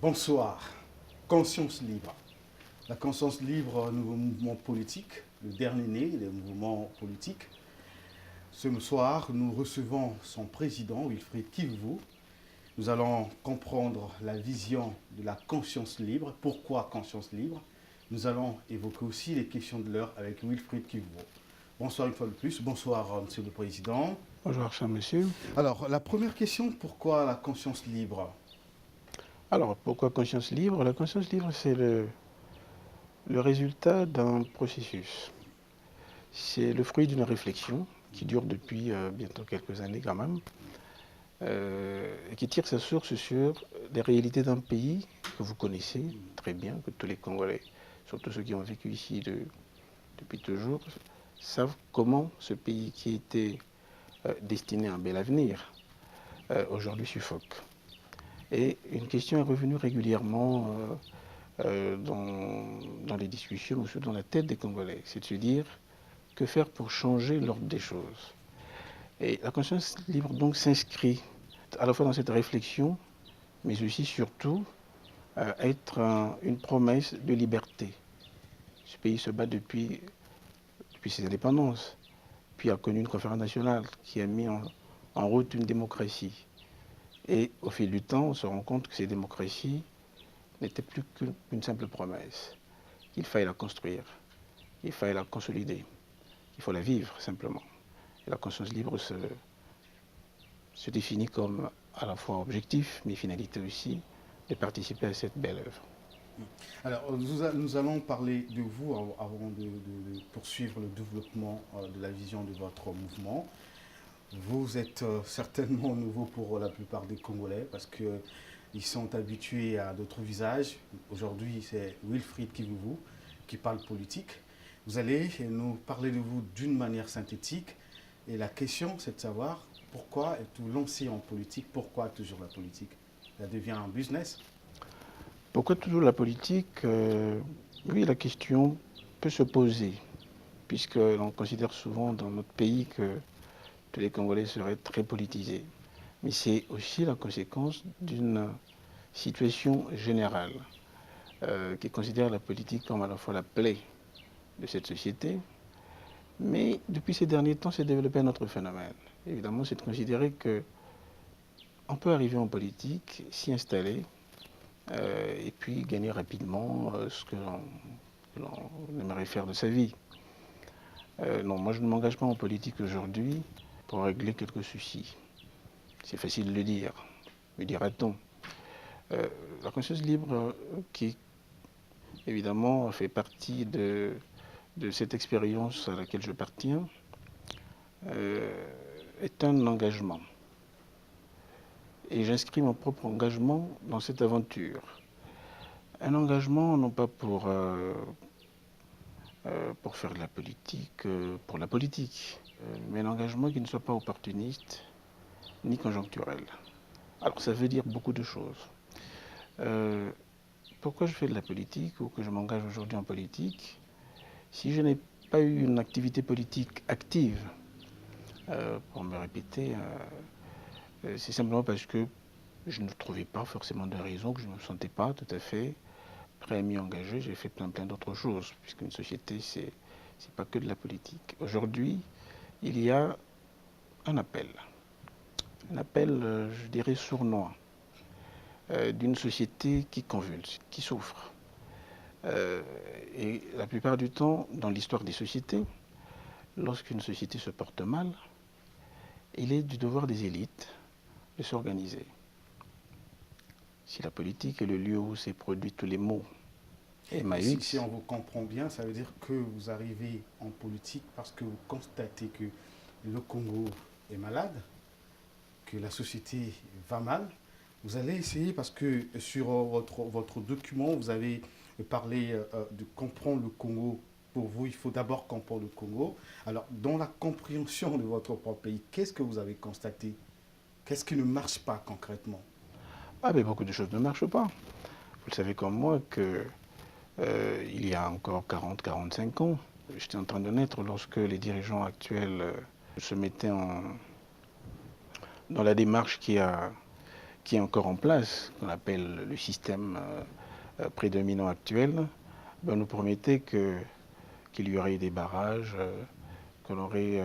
Bonsoir. Conscience libre. La conscience libre, nouveau mouvement politique, le dernier né des mouvements politiques. Ce soir, nous recevons son président, Wilfried Kivou. Nous allons comprendre la vision de la conscience libre. Pourquoi conscience libre? Nous allons évoquer aussi les questions de l'heure avec Wilfried Kivou. Bonsoir une fois de plus. Bonsoir, Monsieur le Président. Bonjour, cher monsieur. Alors, la première question, pourquoi la conscience libre? Alors, pourquoi conscience libre? La conscience libre, c'est le résultat d'un processus. C'est le fruit d'une réflexion qui dure depuis bientôt quelques années quand même, et qui tire sa source sur les réalités d'un pays que vous connaissez très bien, que tous les Congolais, surtout ceux qui ont vécu ici depuis toujours, savent comment ce pays qui était destiné à un bel avenir, aujourd'hui suffoque. Et une question est revenue régulièrement dans les discussions, ou dans la tête des Congolais. C'est de se dire, que faire pour changer l'ordre des choses? Et la conscience libre donc s'inscrit à la fois dans cette réflexion, mais aussi surtout être une promesse de liberté. Ce pays se bat depuis ses indépendances, puis a connu une conférence nationale qui a mis en route une démocratie. Et au fil du temps, on se rend compte que ces démocraties n'étaient plus qu'une simple promesse, qu'il fallait la construire, qu'il fallait la consolider, qu'il faut la vivre simplement. Et la conscience libre se définit comme à la fois objectif, mais finalité aussi, de participer à cette belle œuvre. Alors, nous allons parler de vous avant de poursuivre le développement de la vision de votre mouvement. Vous êtes certainement nouveau pour la plupart des Congolais parce qu'ils sont habitués à d'autres visages. Aujourd'hui, c'est Wilfried Kivou qui parle politique. Vous allez nous parler de vous d'une manière synthétique. Et la question, c'est de savoir pourquoi êtes-vous lancé en politique? Pourquoi toujours la politique? Ça devient un business? Pourquoi toujours la politique? Oui, la question peut se poser, puisque l'on considère souvent dans notre pays que tous les Congolais seraient très politisés. Mais c'est aussi la conséquence d'une situation générale qui considère la politique comme à la fois la plaie de cette société. Mais depuis ces derniers temps, s'est développé un autre phénomène. Évidemment, c'est de considérer qu'on peut arriver en politique, s'y installer, et puis gagner rapidement ce que l'on aimerait faire de sa vie. Non, moi je ne m'engage pas en politique aujourd'hui pour régler quelques soucis. C'est facile de le dire, me dira-t-on. La conscience libre qui évidemment fait partie de cette expérience à laquelle je partiens est un engagement. Et j'inscris mon propre engagement dans cette aventure. Un engagement non pas pour faire de la politique pour la politique, mais un engagement qui ne soit pas opportuniste ni conjoncturel. Alors ça veut dire beaucoup de choses. Pourquoi je fais de la politique ou que je m'engage aujourd'hui en politique? Si je n'ai pas eu une activité politique active, pour me répéter, c'est simplement parce que je ne trouvais pas forcément de raison, que je ne me sentais pas tout à fait prêt à m'y engager. J'ai fait plein d'autres choses, puisqu'une société, c'est pas que de la politique. Aujourd'hui, il y a un appel, je dirais, sournois, d'une société qui convulse, qui souffre. Et la plupart du temps, dans l'histoire des sociétés, lorsqu'une société se porte mal, il est du devoir des élites de s'organiser. Si la politique est le lieu où s'est produit tous les maux, Si on vous comprend bien, ça veut dire que vous arrivez en politique parce que vous constatez que le Congo est malade, que la société va mal. Vous allez essayer, parce que sur votre document, vous avez parlé de comprendre le Congo. Pour vous, il faut d'abord comprendre le Congo. Alors, dans la compréhension de votre propre pays, qu'est-ce que vous avez constaté? Qu'est-ce qui ne marche pas concrètement? Ah, mais beaucoup de choses ne marchent pas. Vous le savez comme moi que il y a encore 40-45 ans, j'étais en train de naître lorsque les dirigeants actuels se mettaient dans la démarche qui a qui est encore en place, qu'on appelle le système prédominant actuel, ben, nous promettait qu'il y aurait des barrages, qu'on aurait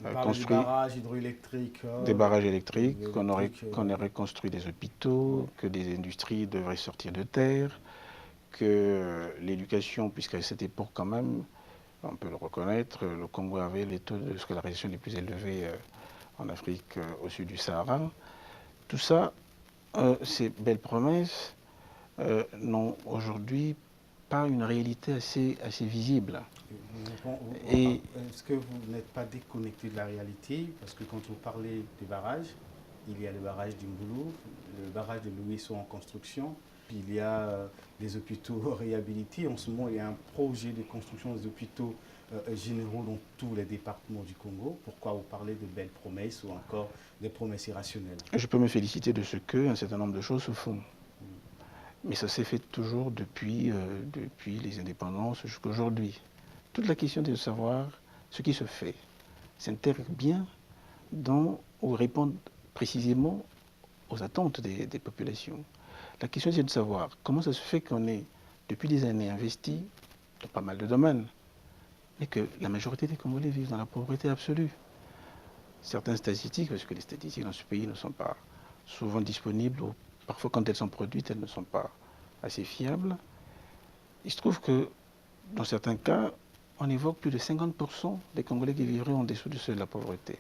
Vous parlez des construit barrages hydroélectriques, des barrages électriques, hydroélectriques, qu'on aurait construit des hôpitaux, que des industries devraient sortir de terre, que l'éducation, puisqu'à cette époque quand même, on peut le reconnaître, le Congo avait les taux de scolarisation les plus élevés en Afrique au sud du Sahara. Tout ça, ces belles promesses n'ont aujourd'hui pas une réalité assez visible. Et est-ce que vous n'êtes pas déconnecté de la réalité? Parce que quand vous parlez des barrages, il y a le barrage d'Imboulou, le barrage de Louis-Sou en construction, puis il y a des hôpitaux réhabilités. En ce moment, il y a un projet de construction des hôpitaux généraux dans tous les départements du Congo. Pourquoi vous parlez de belles promesses ou encore des promesses irrationnelles? Je peux me féliciter de ce qu'un certain nombre de choses se font. Mais ça s'est fait toujours depuis les indépendances jusqu'à aujourd'hui. Toute la question est de savoir ce qui se fait, s'intègre bien dans ou répond précisément aux attentes des populations. La question est de savoir comment ça se fait qu'on ait depuis des années investi dans pas mal de domaines, mais que la majorité des Congolais vivent dans la pauvreté absolue. Certaines statistiques, parce que les statistiques dans ce pays ne sont pas souvent disponibles, ou parfois quand elles sont produites, elles ne sont pas assez fiables. Il se trouve que dans certains cas, on évoque plus de 50% des Congolais qui vivraient en dessous du seuil de la pauvreté.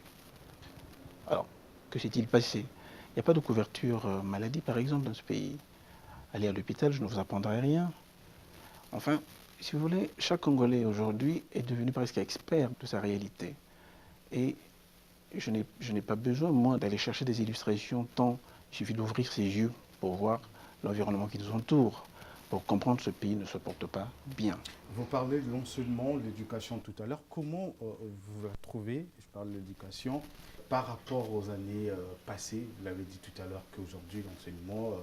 Alors, que s'est-il passé? Il n'y a pas de couverture maladie, par exemple, dans ce pays. Aller à l'hôpital, je ne vous apprendrai rien. Enfin, si vous voulez, chaque Congolais aujourd'hui est devenu presque expert de sa réalité. Et je n'ai pas besoin, moi, d'aller chercher des illustrations, tant il suffit d'ouvrir ses yeux pour voir l'environnement qui nous entoure, pour comprendre que ce pays ne se porte pas bien. Vous parlez de l'enseignement, de l'éducation tout à l'heure. Comment vous la trouvez, je parle de l'éducation, par rapport aux années passées? Vous l'avez dit tout à l'heure qu'aujourd'hui, l'enseignement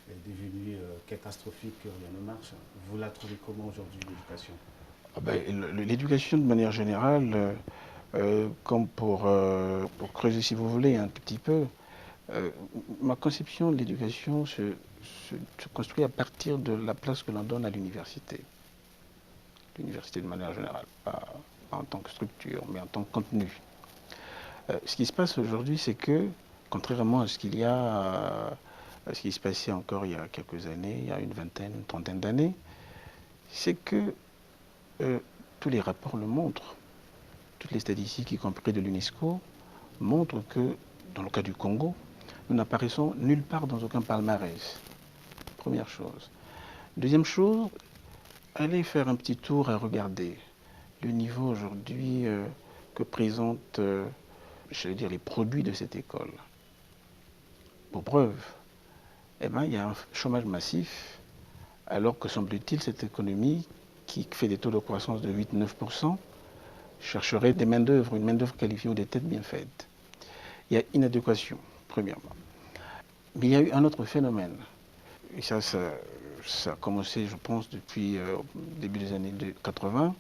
est devenu catastrophique, rien ne marche. Vous la trouvez comment aujourd'hui, l'éducation? L'éducation, de manière générale, comme pour creuser, si vous voulez, un tout petit peu, ma conception de l'éducation se construit à partir de la place que l'on donne à l'université. L'université de manière générale, pas en tant que structure, mais en tant que contenu. Ce qui se passe aujourd'hui, c'est que, contrairement à ce qu'il y a, à ce qui se passait encore il y a quelques années, il y a une vingtaine, une trentaine d'années, c'est que tous les rapports le montrent. Toutes les statistiques, y compris de l'UNESCO, montrent que, dans le cas du Congo, nous n'apparaissons nulle part dans aucun palmarès. Première chose. Deuxième chose, allez faire un petit tour et regarder le niveau aujourd'hui que présentent, les produits de cette école. Pour preuve, il y a un chômage massif, alors que semble-t-il, cette économie qui fait des taux de croissance de 8-9%, chercherait des main-d'œuvre, une main-d'œuvre qualifiée ou des têtes bien faites. Il y a inadéquation, premièrement. Mais il y a eu un autre phénomène. Et ça a commencé, je pense, depuis début des années 80,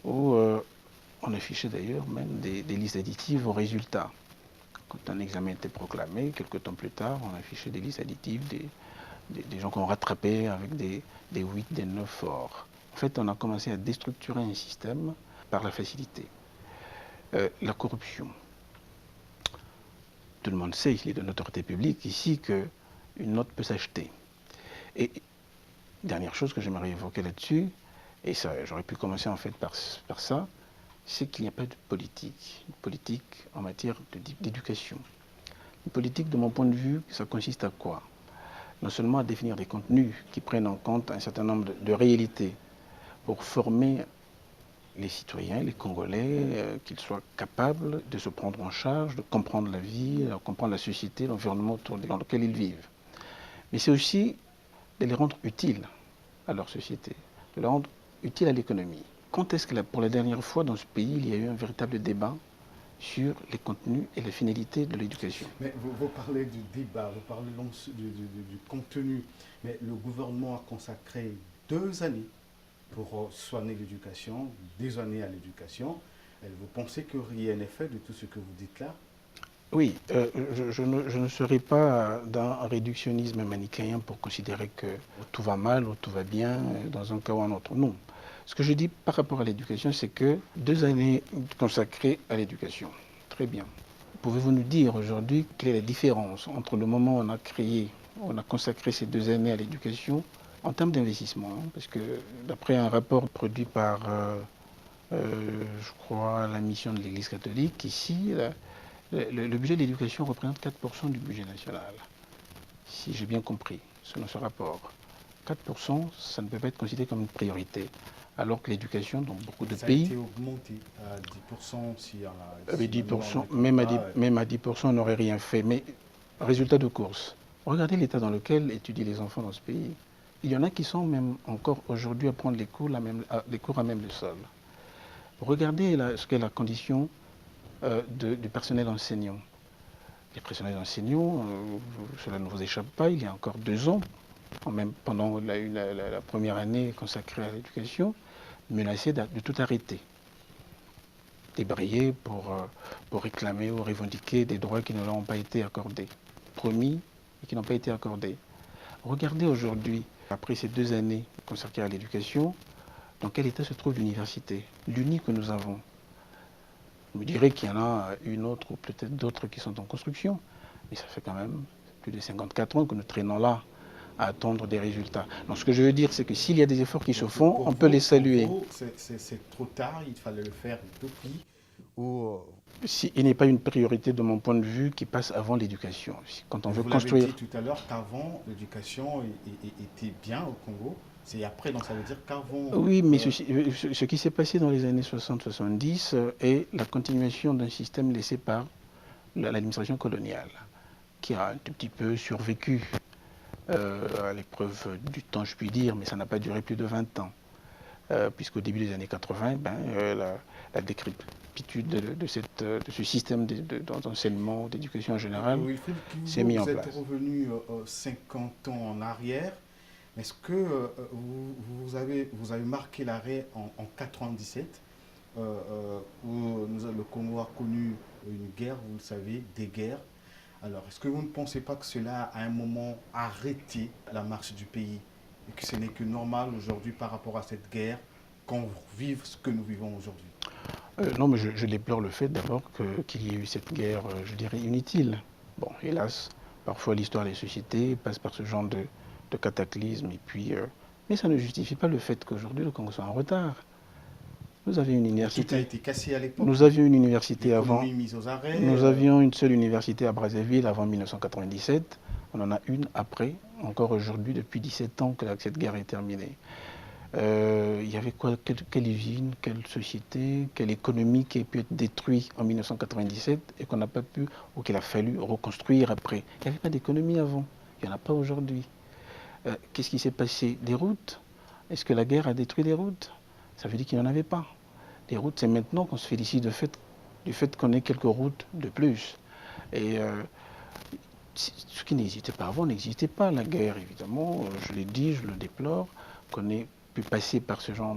où on affichait d'ailleurs même des listes additives aux résultats. Quand un examen était proclamé, quelques temps plus tard, on affichait des listes additives, des gens qu'on rattrapait avec des 8, des 9 forts. En fait, on a commencé à déstructurer un système par la facilité. La corruption. Tout le monde sait, il est de notoriété publique ici, qu'une note peut s'acheter. Et dernière chose que j'aimerais évoquer là-dessus, et ça, j'aurais pu commencer en fait par ça, c'est qu'il n'y a pas de politique en matière d'éducation. Une politique, de mon point de vue, ça consiste à quoi? Non seulement à définir des contenus qui prennent en compte un certain nombre de réalités pour former les citoyens, les Congolais, qu'ils soient capables de se prendre en charge, de comprendre la vie, de comprendre la société, l'environnement dans lequel ils vivent. Mais c'est aussi de les rendre utiles à leur société, de les rendre utiles à l'économie. Quand est-ce que, pour la dernière fois dans ce pays, il y a eu un véritable débat sur les contenus et la finalité de l'éducation? Mais vous parlez du débat, vous parlez du contenu, mais le gouvernement a consacré 2 années pour soigner l'éducation, 2 années à l'éducation. Vous pensez que rien n'est fait de tout ce que vous dites là? Oui, je ne serai pas d'un réductionnisme manichéen pour considérer que tout va mal ou tout va bien dans un cas ou un autre. Non. Ce que je dis par rapport à l'éducation, c'est que 2 années consacrées à l'éducation. Très bien. Pouvez-vous nous dire aujourd'hui quelle est la différence entre le moment où on a consacré ces 2 années à l'éducation en termes d'investissement, hein, parce que d'après un rapport produit par, je crois, la mission de l'Église catholique, ici, le budget de l'éducation représente 4% du budget national, si j'ai bien compris, selon ce rapport. 4%, ça ne peut pas être considéré comme une priorité, alors que l'éducation, dans beaucoup de Ça a pays, été augmenté à 10% si la loi 10%, n'inquiète même à 10%, pas. même à 10% on n'aurait rien fait. Mais résultat de course, regardez l'état dans lequel étudient les enfants dans ce pays. Il y en a qui sont même encore aujourd'hui à prendre les cours à même le sol. Regardez ce qu'est la condition du personnel enseignant. Les personnels enseignants, cela ne vous échappe pas, il y a encore 2 ans, même pendant la première année consacrée à l'éducation, menacés de tout arrêter, débrayer pour réclamer ou revendiquer des droits qui ne leur ont pas été accordés, promis et qui n'ont pas été accordés. Regardez aujourd'hui, après ces 2 années consacrées à l'éducation, dans quel état se trouve l'université, l'unique que nous avons. Vous me direz qu'il y en a une autre ou peut-être d'autres qui sont en construction, mais ça fait quand même plus de 54 ans que nous traînons là à attendre des résultats. Donc ce que je veux dire, c'est que s'il y a des efforts qui se Donc font, on peut les saluer. pour vous c'est trop tard, il fallait le faire depuis. Ou, Il n'est pas une priorité de mon point de vue qui passe avant l'éducation. Quand on mais veut vous l'avez dit construire. tout à l'heure qu'avant, l'éducation était bien au Congo. C'est après, donc ça veut dire qu'avant. Oui, mais ce qui s'est passé dans les années 60-70 est la continuation d'un système laissé par l'administration coloniale, qui a un tout petit peu survécu à l'épreuve du temps, je puis dire, mais ça n'a pas duré plus de 20 ans. Puisqu'au début des années 80, la décrépitude de ce système d'enseignement, d'éducation en général, Wilfried s'est Kivubo, mis en vous êtes place. revenu 50 ans en arrière. Est-ce que vous avez marqué l'arrêt en 97, où le Congo a connu une guerre, vous le savez, des guerres. Alors, est-ce que vous ne pensez pas que cela a à un moment arrêté la marche du pays et que ce n'est que normal aujourd'hui par rapport à cette guerre qu'on vive ce que nous vivons aujourd'hui? Non, mais je déplore le fait d'abord qu'il y ait eu cette guerre, je dirais, inutile. Bon, hélas, parfois l'histoire des sociétés passe par ce genre de cataclysme. Et puis, mais ça ne justifie pas le fait qu'aujourd'hui le Congo soit en retard. Nous avions une Mais tout a université. été cassé à l'époque. Nous avions une université avant. L'économie mise aux arrêts. Nous avions une seule université à Brazzaville avant 1997. On en a une après, encore aujourd'hui, depuis 17 ans que cette guerre est terminée. Il y avait quoi, quelle usine, quelle société, quelle économie qui a pu être détruite en 1997 et qu'on n'a pas pu, ou qu'il a fallu reconstruire après. Il n'y avait pas d'économie avant. Il n'y en a pas aujourd'hui. Qu'est-ce qui s'est passé? Des routes? Est-ce que la guerre a détruit les routes? Ça veut dire qu'il n'y en avait pas. Les routes, c'est maintenant qu'on se félicite du fait qu'on ait quelques routes de plus. Et ce qui n'existait pas avant n'existait pas. La guerre, évidemment, je l'ai dit, je le déplore, qu'on ait pu passer par ce genre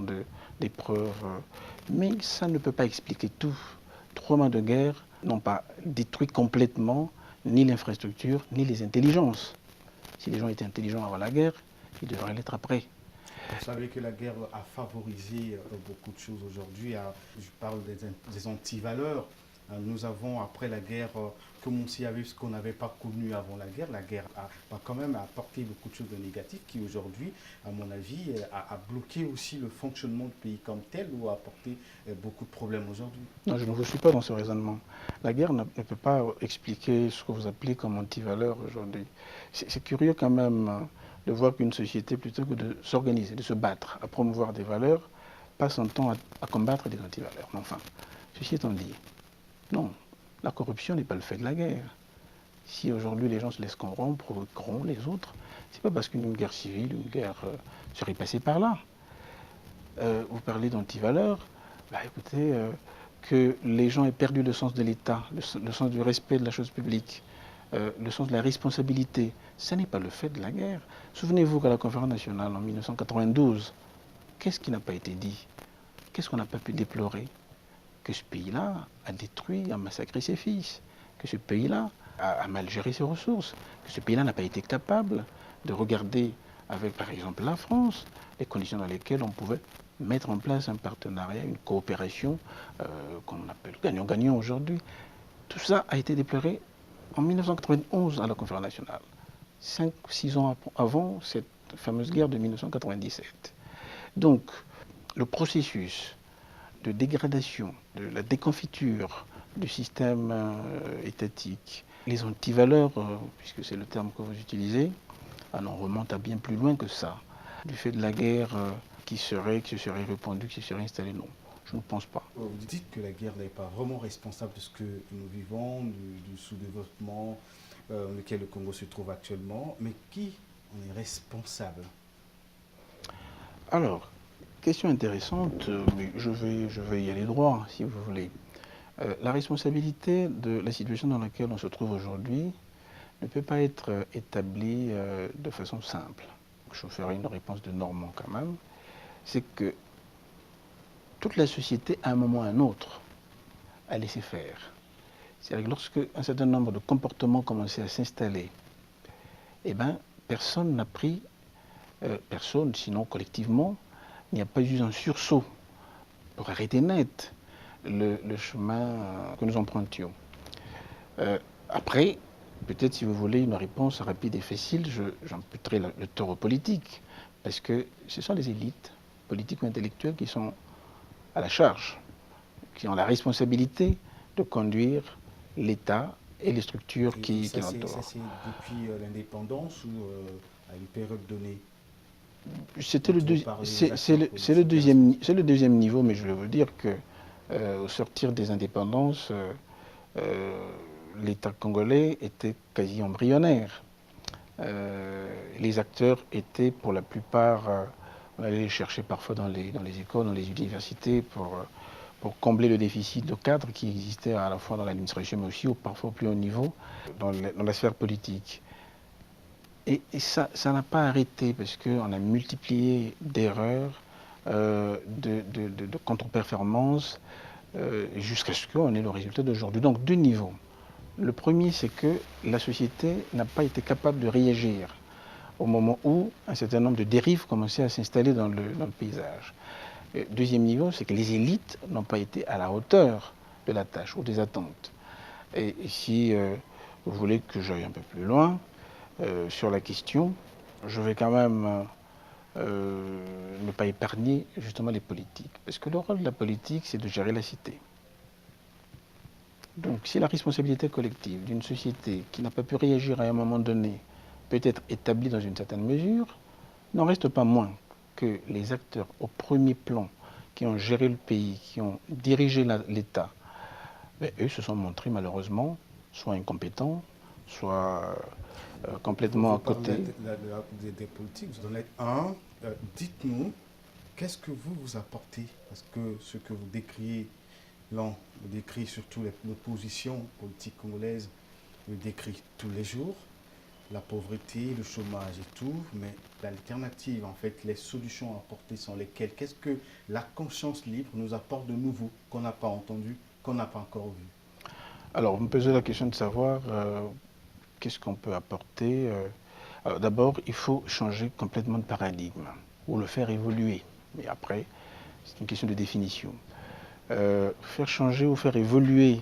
d'épreuves. Mais ça ne peut pas expliquer tout. 3 mois de guerre n'ont pas détruit complètement ni l'infrastructure, ni les intelligences. Si les gens étaient intelligents avant la guerre, ils devraient l'être après. Vous savez que la guerre a favorisé beaucoup de choses aujourd'hui. Je parle des antivaleurs. Nous avons, après la guerre, commencé à vivre ce qu'on n'avait pas connu avant la guerre. La guerre a quand même apporté beaucoup de choses de négatives qui, aujourd'hui, à mon avis, a bloqué aussi le fonctionnement du pays comme tel ou a apporté beaucoup de problèmes aujourd'hui. Non, je ne vous suis pas dans ce raisonnement. La guerre ne peut pas expliquer ce que vous appelez comme antivaleur aujourd'hui. C'est curieux quand même de voir qu'une société, plutôt que de s'organiser, de se battre, à promouvoir des valeurs, passe son temps à combattre des antivaleurs. Mais enfin, ceci étant dit, non, la corruption n'est pas le fait de la guerre. Si aujourd'hui les gens se laissent corrompre, provoqueront les autres, c'est pas parce qu'une guerre civile, une guerre serait passée par là. Vous parlez d'antivaleurs, écoutez, que les gens aient perdu le sens de l'État, le sens du respect de la chose publique, le sens de la responsabilité, ce n'est pas le fait de la guerre. Souvenez-vous qu'à la conférence nationale en 1992, qu'est-ce qui n'a pas été dit? Qu'est-ce qu'on n'a pas pu déplorer? Que ce pays-là a détruit, a massacré ses fils. que ce pays-là a mal géré ses ressources, que ce pays-là n'a pas été capable de regarder avec, par exemple, la France, les conditions dans lesquelles on pouvait mettre en place un partenariat, une coopération qu'on appelle gagnant-gagnant aujourd'hui. Tout ça a été déploré en 1991 à la Conférence nationale, 5-6 ans avant cette fameuse guerre de 1997. Donc, le processus de dégradation, de la déconfiture du système étatique, les antivaleurs, puisque c'est le terme que vous utilisez, on remonte à bien plus loin que ça. Du fait de la guerre qui se serait répandue, qui se serait installée, non, je ne pense pas. Vous dites que la guerre n'est pas vraiment responsable de ce que nous vivons, du sous-développement dans lequel le Congo se trouve actuellement, mais qui en est responsable? Alors, question intéressante, mais je vais y aller droit, si vous voulez. La responsabilité de la situation dans laquelle on se trouve aujourd'hui ne peut pas être établie de façon simple. Je vous ferai une réponse de Normand quand même. C'est que toute la société, à un moment ou à un autre, a laissé faire. C'est-à-dire que lorsque un certain nombre de comportements commençaient à s'installer, eh bien, personne n'a pris, personne, sinon collectivement, il n'y a pas eu un sursaut pour arrêter net le chemin que nous empruntions. Après, peut-être si vous voulez une réponse rapide et facile, j'amputerai le tort politique, parce que ce sont les élites politiques ou intellectuelles qui sont à la charge, qui ont la responsabilité de conduire l'État et les structures qui l'entourent. Ça, c'est depuis l'indépendance ou à une période donnée? C'est le deuxième niveau, mais je vais vous dire que au sortir des indépendances, l'État congolais était quasi embryonnaire. Les acteurs étaient pour la plupart, on allait les chercher parfois dans les écoles, dans les universités pour combler le déficit de cadres qui existait à la fois dans l'administration mais aussi parfois au plus haut niveau dans la sphère politique. Et ça n'a pas arrêté parce qu'on a multiplié d'erreurs, de contre-performances jusqu'à ce qu'on ait le résultat d'aujourd'hui. Donc deux niveaux. Le premier, c'est que la société n'a pas été capable de réagir au moment où un certain nombre de dérives commençaient à s'installer dans le paysage. Deuxième niveau, c'est que les élites n'ont pas été à la hauteur de la tâche ou des attentes. Et si vous voulez que j'aille un peu plus loin sur la question, je vais quand même ne pas épargner justement les politiques. Parce que le rôle de la politique, c'est de gérer la cité. Donc si la responsabilité collective d'une société qui n'a pas pu réagir à un moment donné peut être établie dans une certaine mesure, n'en reste pas moins que les acteurs au premier plan qui ont géré le pays, qui ont dirigé l'État, eux se sont montrés malheureusement soit incompétents, soit complètement à côté. Des politiques, vous en êtes un. Dites-nous, qu'est-ce que vous apportez? Parce que ce que vous décriez, l'on le décrit surtout l'opposition politique congolaise, le décrit tous les jours, la pauvreté, le chômage et tout, mais l'alternative, en fait, les solutions apportées sont lesquelles? Qu'est-ce que la conscience libre nous apporte de nouveau, qu'on n'a pas entendu, qu'on n'a pas encore vu? Alors, vous me posez la question de savoir qu'est-ce qu'on peut apporter. Alors d'abord, il faut changer complètement de paradigme, ou le faire évoluer. Mais après, c'est une question de définition. Faire changer ou faire évoluer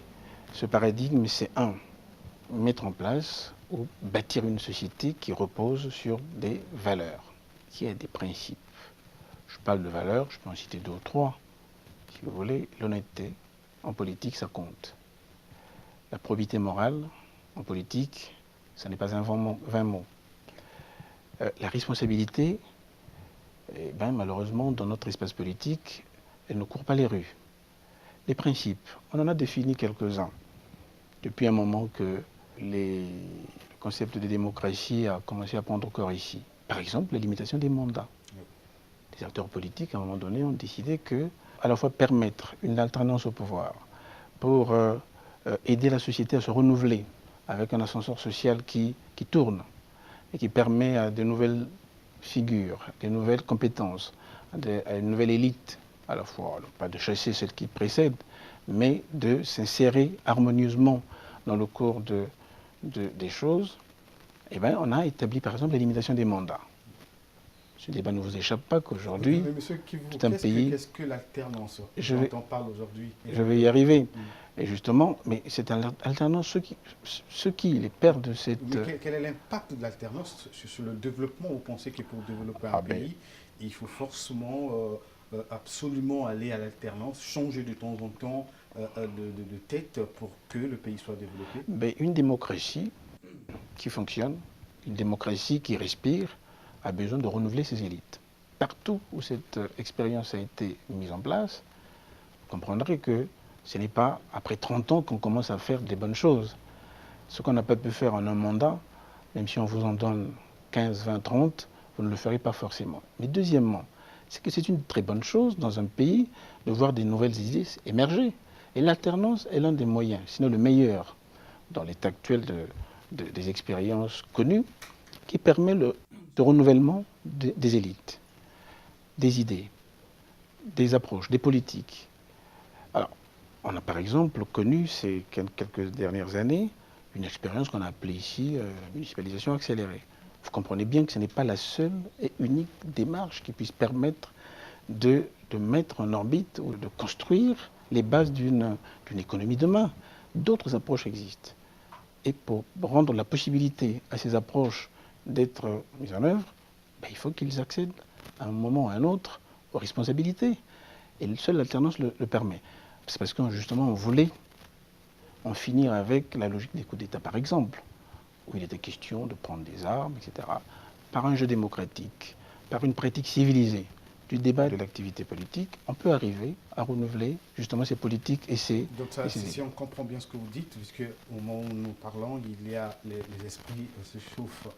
ce paradigme, c'est mettre en place ou bâtir une société qui repose sur des valeurs, qui a des principes. Je parle de valeurs, je peux en citer 2 ou 3. Si vous voulez, l'honnêteté, en politique, ça compte. La probité morale, en politique, ça n'est pas un vain mot. La responsabilité, malheureusement, dans notre espace politique, elle ne court pas les rues. Les principes, on en a défini quelques-uns. Depuis un moment que le concept de démocratie a commencé à prendre corps ici. Par exemple, la limitation des mandats. Les acteurs politiques, à un moment donné, ont décidé que, à la fois permettre une alternance au pouvoir pour aider la société à se renouveler avec un ascenseur social qui tourne et qui permet à de nouvelles figures, des nouvelles compétences, à une nouvelle élite, à la fois, pas de chasser celle qui précède, mais de s'insérer harmonieusement dans le cours des choses, eh bien, on a établi par exemple la limitation des mandats. Ce débat ne vous échappe pas qu'aujourd'hui, Monsieur Kivu, tout un pays... qu'est-ce que l'alternance dont on parle aujourd'hui? Je vais y arriver. Et justement, mais cette alternance, ceux qui, les pères de cette... Mais quel est l'impact de l'alternance sur le développement? Vous pensez que pour développer un pays, il faut forcément, absolument aller à l'alternance, changer de temps en temps de tête pour que le pays soit développé? Ben, une démocratie qui fonctionne, une démocratie qui respire, a besoin de renouveler ses élites. Partout où cette expérience a été mise en place, vous comprendrez que ce n'est pas après 30 ans qu'on commence à faire des bonnes choses. Ce qu'on n'a pas pu faire en un mandat, même si on vous en donne 15, 20, 30, vous ne le ferez pas forcément. Mais deuxièmement, c'est que c'est une très bonne chose dans un pays de voir des nouvelles idées émerger. Et l'alternance est l'un des moyens, sinon le meilleur, dans l'état actuel des expériences connues, qui permet le renouvellement des élites, des idées, des approches, des politiques. Alors, on a par exemple connu ces quelques dernières années une expérience qu'on a appelée ici municipalisation accélérée. Vous comprenez bien que ce n'est pas la seule et unique démarche qui puisse permettre de mettre en orbite ou de construire les bases d'une économie demain. D'autres approches existent. Et pour rendre la possibilité à ces approches d'être mises en œuvre, ben, il faut qu'ils accèdent à un moment ou à un autre aux responsabilités. Et seule l'alternance le permet. C'est parce que justement on voulait en finir avec la logique des coups d'État, par exemple, où il était question de prendre des armes, etc., par un jeu démocratique, par une pratique civilisée du débat et de l'activité politique, on peut arriver à renouveler justement ces politiques et ces... Donc ça, si on comprend bien ce que vous dites, puisque au moment où nous parlons, il y a les esprits se chauffent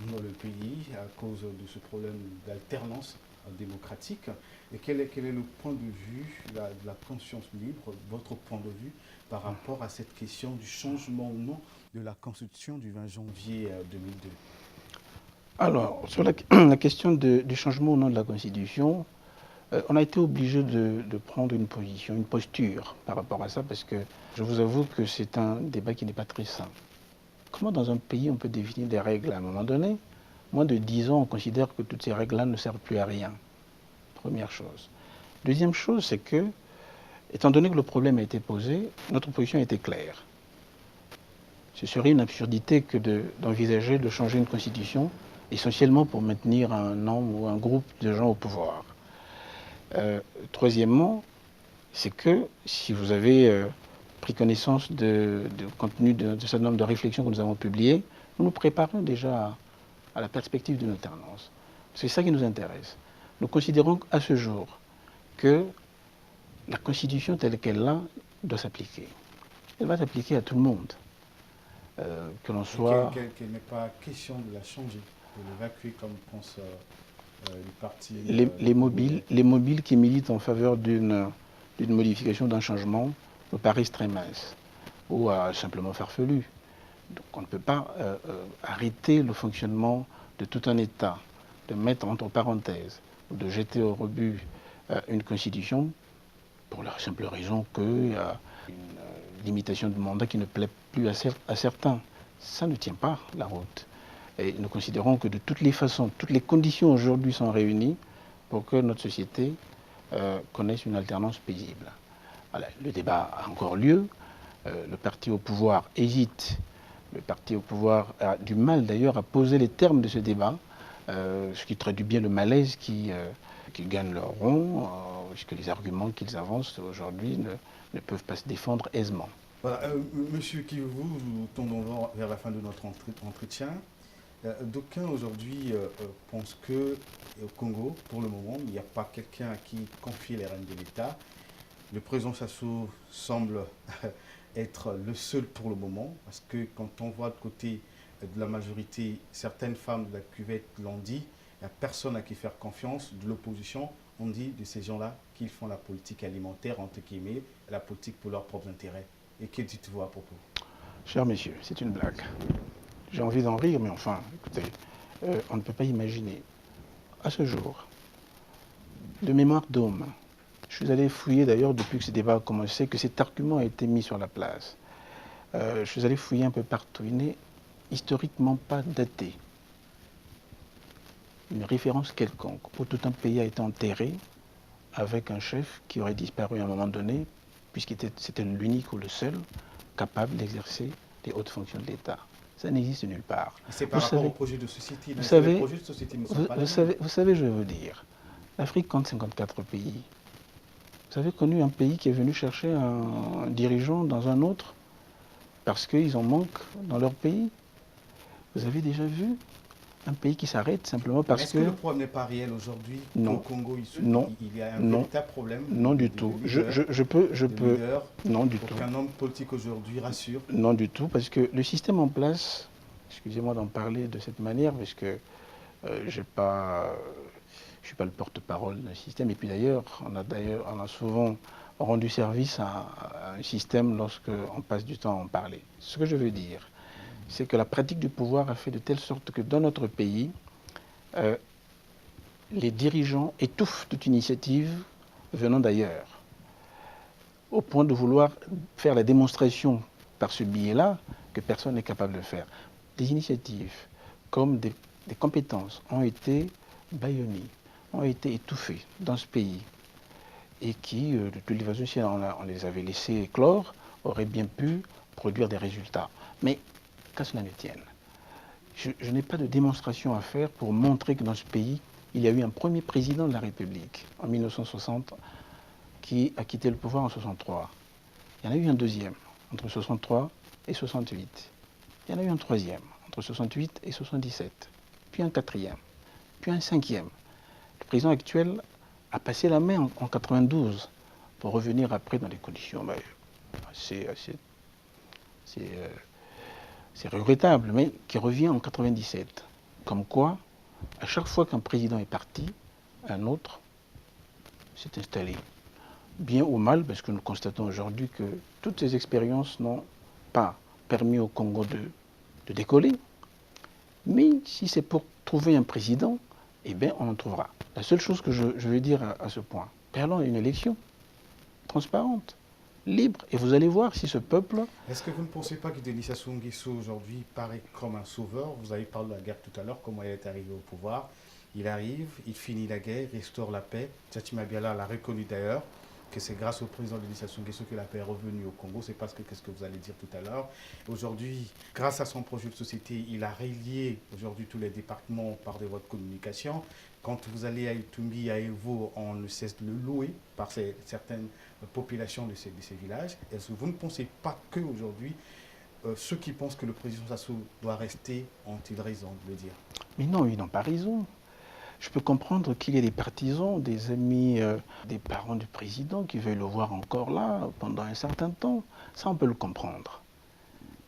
dans le pays à cause de ce problème d'alternance démocratique. Et quel est le point de vue, de la conscience libre, votre point de vue par rapport à cette question du changement ou non de la Constitution du 20 janvier 2002? Alors, sur la question du changement ou non de la Constitution, on a été obligé de prendre une position, une posture par rapport à ça, parce que je vous avoue que c'est un débat qui n'est pas très simple. Comment dans un pays on peut définir des règles à un moment donné? Moins de 10 ans, on considère que toutes ces règles-là ne servent plus à rien. Première chose. Deuxième chose, c'est que, étant donné que le problème a été posé, notre position a été claire. Ce serait une absurdité que d'envisager de changer une constitution essentiellement pour maintenir un nombre ou un groupe de gens au pouvoir. Troisièmement, c'est que si vous avez pris connaissance du contenu de ce certain nombre de réflexions que nous avons publiées, nous nous préparons déjà à la perspective d'une alternance. C'est ça qui nous intéresse. Nous considérons qu'à ce jour que la Constitution telle qu'elle est doit s'appliquer. Elle va s'appliquer à tout le monde. Que l'on soit... Qu'il n'est pas question de la changer, de l'évacuer comme pense les partis... Les mobiles qui militent en faveur d'une modification, d'un changement, me paraissent très minces ou simplement farfelus. Donc on ne peut pas arrêter le fonctionnement de tout un État, de mettre entre parenthèses, ou de jeter au rebut une constitution pour la simple raison qu'il y a une limitation de mandat qui ne plaît plus à certains. Ça ne tient pas la route. Et nous considérons que de toutes les façons, toutes les conditions aujourd'hui sont réunies pour que notre société connaisse une alternance paisible. Voilà, le débat a encore lieu. Le parti au pouvoir hésite. Le parti au pouvoir a du mal d'ailleurs à poser les termes de ce débat, ce qui traduit bien le malaise qu'ils gagnent leur rond, puisque les arguments qu'ils avancent aujourd'hui ne peuvent pas se défendre aisément. Voilà, Monsieur Kivu, nous tendons vers la fin de notre entretien. D'aucuns aujourd'hui pensent qu'au Congo, pour le moment, il n'y a pas quelqu'un à qui confier les rênes de l'État. Le président Sassou semble être le seul pour le moment, parce que quand on voit de côté de la majorité, certaines femmes de la cuvette l'ont dit, il n'y a personne à qui faire confiance. De l'opposition, on dit de ces gens-là qu'ils font la politique alimentaire, entre guillemets, la politique pour leurs propres intérêts. Et que dites-vous à propos? Cher messieurs, c'est une blague. J'ai envie d'en rire, mais enfin, écoutez, on ne peut pas imaginer. À ce jour, de mémoire d'homme, je suis allé fouiller d'ailleurs depuis que ce débat a commencé, que cet argument a été mis sur la place. Je suis allé fouiller un peu partout. Il n'est historiquement pas daté une référence quelconque où tout un pays a été enterré avec un chef qui aurait disparu à un moment donné, c'était l'unique ou le seul capable d'exercer les hautes fonctions de l'État. Ça n'existe nulle part. C'est par rapport au projet de société. Vous savez, les projets de société ne sont pas les mêmes. vous savez, je vais vous dire, l'Afrique compte 54 pays. Vous avez connu un pays qui est venu chercher un dirigeant dans un autre parce qu'ils en manquent dans leur pays. Vous avez déjà vu un pays qui s'arrête simplement parce Est-ce que le problème n'est pas réel aujourd'hui? Non. Au Congo, Non. il y a un Non. véritable problème. Non du tout. Je peux. Non du tout. Aucun homme politique aujourd'hui rassure. Non du tout, parce que le système en place, excusez-moi d'en parler de cette manière, parce que je ne suis pas le porte-parole d'un système. Et puis d'ailleurs, on a souvent rendu service à un système lorsqu'on passe du temps à en parler. Ce que je veux dire, c'est que la pratique du pouvoir a fait de telle sorte que dans notre pays, les dirigeants étouffent toute initiative venant d'ailleurs, au point de vouloir faire la démonstration par ce biais-là que personne n'est capable de faire. Des initiatives comme des compétences ont été bâillonnées, ont été étouffées dans ce pays et qui, de toute façon, si on les avait laissés éclore, auraient bien pu produire des résultats. Mais qu'à cela ne tienne, je n'ai pas de démonstration à faire pour montrer que dans ce pays, il y a eu un premier président de la République en 1960 qui a quitté le pouvoir en 63. Il y en a eu un deuxième entre 63 et 68. Il y en a eu un troisième entre 68 et 77. Puis un quatrième. Puis un cinquième. Le président actuel a passé la main en 92 pour revenir après dans des conditions c'est regrettable, mais qui revient en 97. Comme quoi, à chaque fois qu'un président est parti, un autre s'est installé. Bien ou mal, parce que nous constatons aujourd'hui que toutes ces expériences n'ont pas permis au Congo de décoller. Mais si c'est pour trouver un président, eh bien on en trouvera. La seule chose que je veux dire à ce point, parlons d'une élection transparente, libre, et vous allez voir si ce peuple... Est-ce que vous ne pensez pas que Denis Sassou Nguesso aujourd'hui paraît comme un sauveur? Vous avez parlé de la guerre tout à l'heure, comment il est arrivé au pouvoir. Il arrive, il finit la guerre, restaure la paix. Tchati Mabiala l'a reconnu d'ailleurs, que c'est grâce au président Denis Sassou Nguesso que la paix est revenue au Congo. C'est parce que, qu'est-ce que vous allez dire tout à l'heure. Aujourd'hui, grâce à son projet de société, il a relié aujourd'hui tous les départements par des voies de communication. Quand vous allez à Itumbi, à Evo, on ne cesse de le louer par certaines populations de ces villages. Est-ce que vous ne pensez pas qu'aujourd'hui, ceux qui pensent que le président Sassou doit rester ont-ils raison de le dire? Mais non, ils n'ont pas raison. Je peux comprendre qu'il y ait des partisans, des amis, des parents du président qui veulent le voir encore là pendant un certain temps. Ça, on peut le comprendre.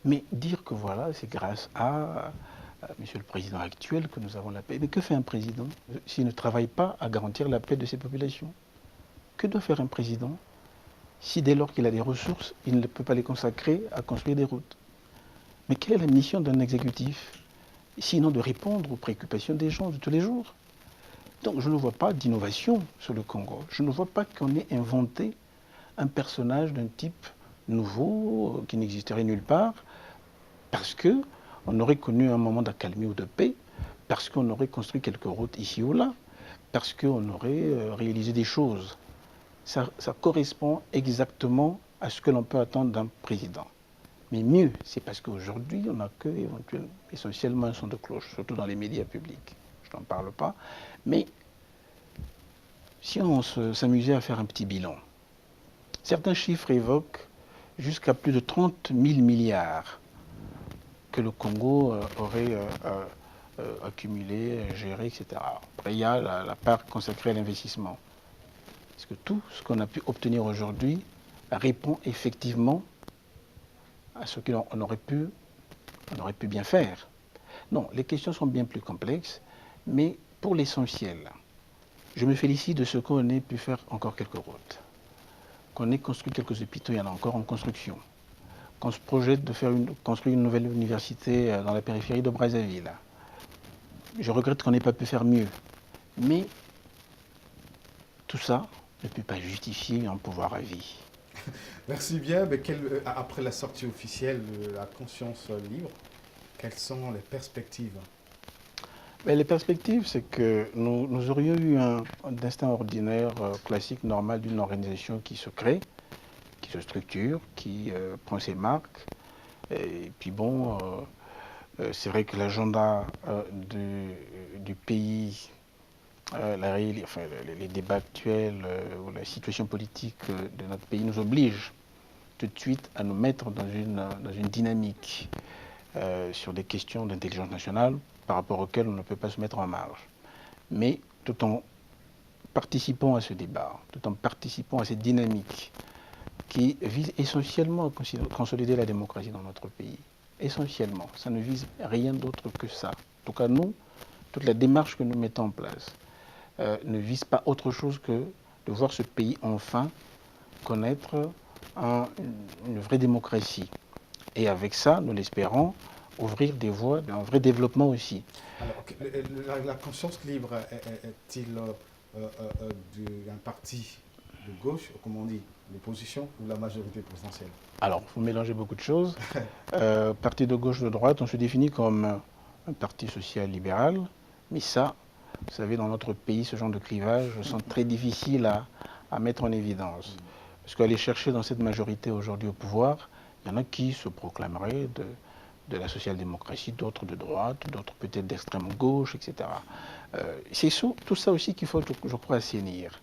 Mais dire que voilà, c'est grâce à Monsieur le Président actuel que nous avons la paix. Mais que fait un président s'il ne travaille pas à garantir la paix de ses populations? Que doit faire un président si dès lors qu'il a des ressources, il ne peut pas les consacrer à construire des routes? Mais quelle est la mission d'un exécutif? Sinon de répondre aux préoccupations des gens de tous les jours. Donc je ne vois pas d'innovation sur le Congo. Je ne vois pas qu'on ait inventé un personnage d'un type nouveau, qui n'existerait nulle part, parce qu'on aurait connu un moment d'accalmie ou de paix, parce qu'on aurait construit quelques routes ici ou là, parce qu'on aurait réalisé des choses. Ça correspond exactement à ce que l'on peut attendre d'un président. Mais mieux, c'est parce qu'aujourd'hui, on n'a que essentiellement un son de cloche, surtout dans les médias publics. Je n'en parle pas. Mais si on s'amusait à faire un petit bilan, certains chiffres évoquent jusqu'à plus de 30 000 milliards que le Congo aurait accumulé, géré, etc. Après, il y a la part consacrée à l'investissement. Est-ce que tout ce qu'on a pu obtenir aujourd'hui répond effectivement à ce qu'on aurait pu bien faire? Non, les questions sont bien plus complexes, mais pour l'essentiel, je me félicite de ce qu'on ait pu faire encore quelques routes, qu'on ait construit quelques hôpitaux, il y en a encore en construction, qu'on se projette de construire une nouvelle université dans la périphérie de Brazzaville. Je regrette qu'on n'ait pas pu faire mieux, mais tout ça ne peut pas justifier un pouvoir à vie. Merci bien. Mais après la sortie officielle de la conscience libre, quelles sont les perspectives? Mais les perspectives, c'est que nous aurions eu un destin ordinaire, classique, normal d'une organisation qui se crée, qui se structure, qui prend ses marques. Et puis bon, c'est vrai que l'agenda du pays, enfin, les débats actuels ou la situation politique de notre pays nous oblige tout de suite à nous mettre dans une dynamique sur des questions d'intelligence nationale par rapport auxquelles on ne peut pas se mettre en marge. Mais tout en participant à ce débat, tout en participant à cette dynamique qui vise essentiellement à consolider la démocratie dans notre pays. Essentiellement, ça ne vise rien d'autre que ça. En tout cas, nous, toute la démarche que nous mettons en place ne vise pas autre chose que de voir ce pays enfin connaître une vraie démocratie. Et avec ça, nous l'espérons, ouvrir des voies d'un vrai développement aussi. Alors, la conscience libre est-il d'un parti de gauche, comme on dit, l'opposition ou la majorité présidentielle? Alors, vous mélangez beaucoup de choses. Parti de gauche, de droite, on se définit comme un parti social-libéral, mais ça, vous savez, dans notre pays, ce genre de clivage sont très difficiles à mettre en évidence. Parce qu'aller chercher dans cette majorité aujourd'hui au pouvoir, il y en a qui se proclameraient de la social-démocratie, d'autres de droite, d'autres peut-être d'extrême gauche, etc. C'est tout ça aussi qu'il faut, je crois, assainir.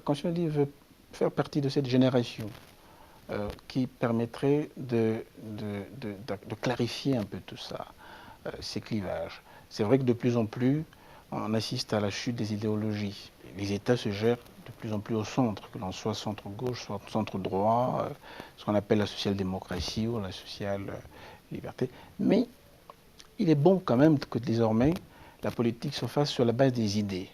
Quand je dis veut faire partie de cette génération qui permettrait de clarifier un peu tout ça, ces clivages. C'est vrai que de plus en plus, on assiste à la chute des idéologies. Les États se gèrent de plus en plus au centre, que l'on soit centre-gauche, soit centre-droit, ce qu'on appelle la social-démocratie ou la social-liberté. Mais il est bon quand même que désormais, la politique se fasse sur la base des idées.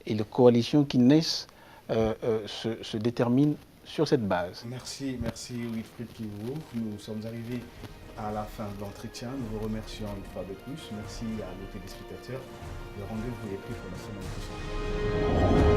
Et les coalitions qui naissent se déterminent sur cette base. Merci Wilfried Kivu. Nous sommes arrivés à la fin de l'entretien. Nous vous remercions une fois de plus. Merci à nos téléspectateurs. Le rendez-vous est pris pour la semaine prochaine.